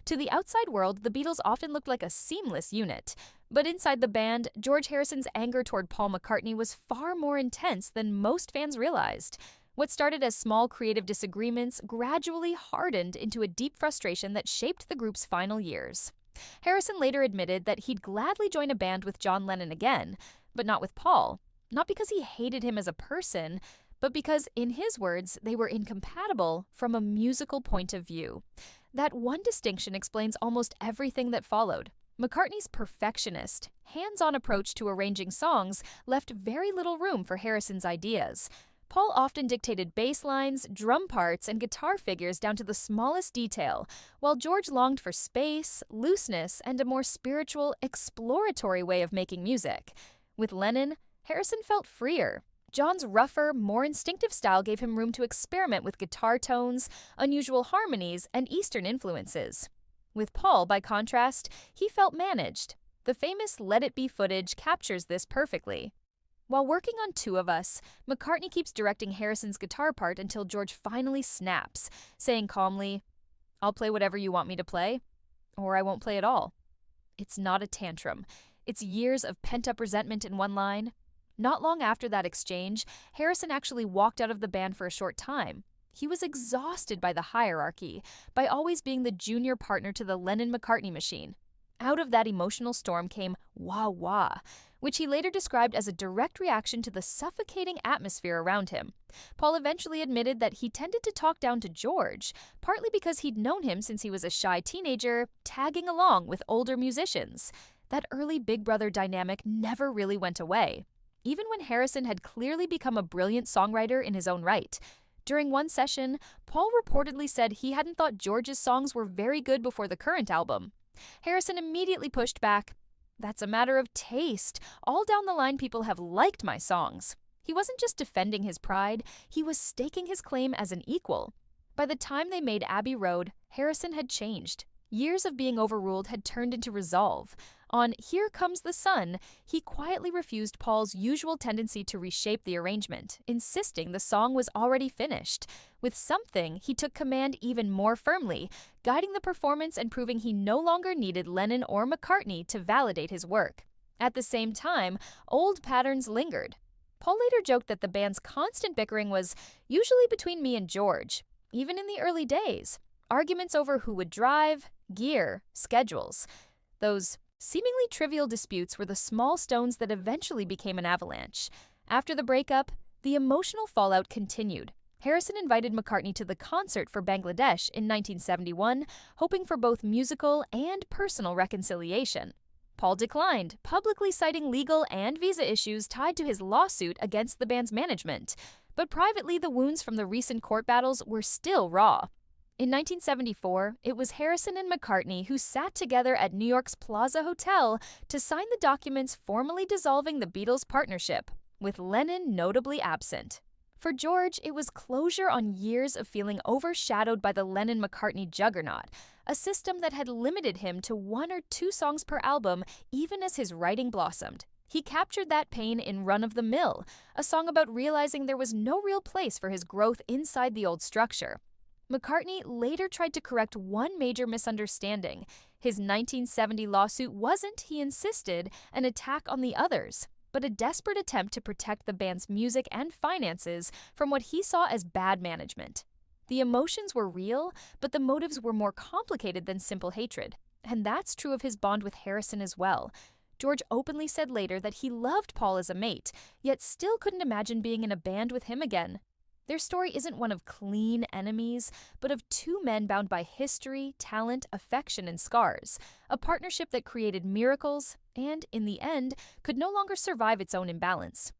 To the outside world, the Beatles often looked like a seamless unit. But inside the band, George Harrison's anger toward Paul McCartney was far more intense than most fans realized. What started as small creative disagreements gradually hardened into a deep frustration that shaped the group's final years. Harrison later admitted that he'd gladly join a band with John Lennon again, but not with Paul. Not because he hated him as a person, but because, in his words, they were incompatible from a musical point of view. That one distinction explains almost everything that followed. McCartney's perfectionist, hands-on approach to arranging songs left very little room for Harrison's ideas. Paul often dictated bass lines, drum parts, and guitar figures down to the smallest detail, while George longed for space, looseness, and a more spiritual, exploratory way of making music. With Lennon, Harrison felt freer. John's rougher, more instinctive style gave him room to experiment with guitar tones, unusual harmonies, and Eastern influences. With Paul, by contrast, he felt managed. The famous Let It Be footage captures this perfectly. While working on Two of Us, McCartney keeps directing Harrison's guitar part until George finally snaps, saying calmly, "I'll play whatever you want me to play, or I won't play at all." It's not a tantrum. It's years of pent-up resentment in one line. Not long after that exchange, Harrison actually walked out of the band for a short time. He was exhausted by the hierarchy, by always being the junior partner to the Lennon-McCartney machine. Out of that emotional storm came Wah Wah, which he later described as a direct reaction to the suffocating atmosphere around him. Paul eventually admitted that he tended to talk down to George, partly because he'd known him since he was a shy teenager, tagging along with older musicians. That early big brother dynamic never really went away, even when Harrison had clearly become a brilliant songwriter in his own right. During one session, Paul reportedly said he hadn't thought George's songs were very good before the current album. Harrison immediately pushed back, "That's a matter of taste. All down the line, people have liked my songs." He wasn't just defending his pride, he was staking his claim as an equal. By the time they made Abbey Road, Harrison had changed. Years of being overruled had turned into resolve. On Here Comes the Sun, he quietly refused Paul's usual tendency to reshape the arrangement, insisting the song was already finished. With Something, he took command even more firmly, guiding the performance and proving he no longer needed Lennon or McCartney to validate his work. At the same time, old patterns lingered. Paul later joked that the band's constant bickering was usually between me and George, even in the early days. Arguments over who would drive, gear, schedules. Those seemingly trivial disputes were the small stones that eventually became an avalanche. After the breakup, the emotional fallout continued. Harrison invited McCartney to the concert for Bangladesh in 1971, hoping for both musical and personal reconciliation. Paul declined, publicly citing legal and visa issues tied to his lawsuit against the band's management. But privately, the wounds from the recent court battles were still raw. In 1974, it was Harrison and McCartney who sat together at New York's Plaza Hotel to sign the documents formally dissolving the Beatles' partnership, with Lennon notably absent. For George, it was closure on years of feeling overshadowed by the Lennon-McCartney juggernaut, a system that had limited him to 1 or 2 songs per album even as his writing blossomed. He captured that pain in Run of the Mill, a song about realizing there was no real place for his growth inside the old structure. McCartney later tried to correct one major misunderstanding. His 1970 lawsuit wasn't, he insisted, an attack on the others, but a desperate attempt to protect the band's music and finances from what he saw as bad management. The emotions were real, but the motives were more complicated than simple hatred. And that's true of his bond with Harrison as well. George openly said later that he loved Paul as a mate, yet still couldn't imagine being in a band with him again. Their story isn't one of clean enemies, but of 2 men bound by history, talent, affection, and scars. A partnership that created miracles and, in the end, could no longer survive its own imbalance.